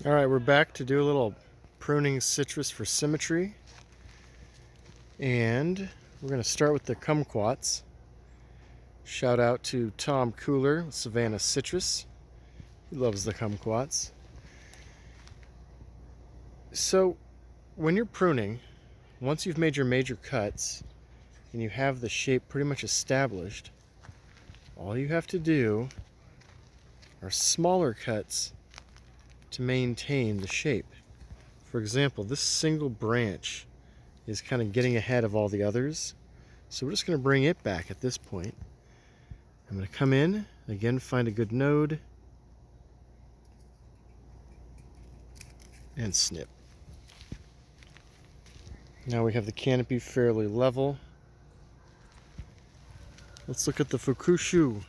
Alright, we're back to do a little pruning citrus for symmetry. And we're going to start with the kumquats. Shout out to Tom Cooler with Savannah Citrus. He loves the kumquats. So, when you're pruning, once you've made your major cuts and you have the shape pretty much established, all you have to do are smaller cuts to maintain the shape. For example, this single branch is kind of getting ahead of all the others, so we're just going to bring it back at this point. I'm going to come in, again find a good node, and snip. Now we have the canopy fairly level. Let's look at the fukushu.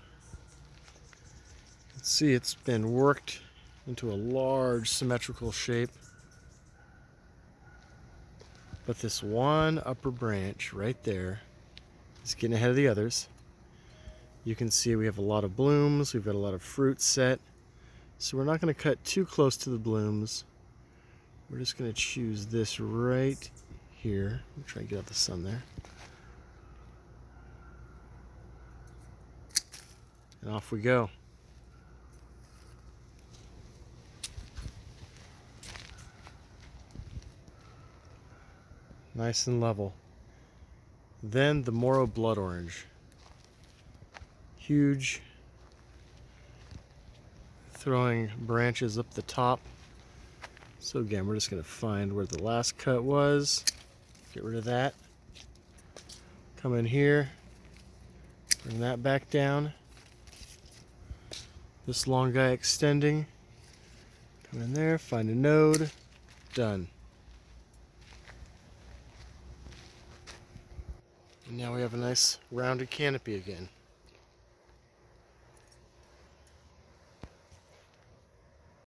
Let's see, it's been worked into a large symmetrical shape. But this one upper branch right there is getting ahead of the others. You can see we have a lot of blooms, we've got a lot of fruit set. So we're not going to cut too close to the blooms. We're just going to choose this right here. Let me try to get out the sun there. And off we go. Nice and level. Then the Moro blood orange. Huge, throwing branches up the top. So again, we're just going to find where the last cut was, get rid of that, come in here, bring that back down, this long guy extending, come in there, find a node, done. And now we have a nice rounded canopy again.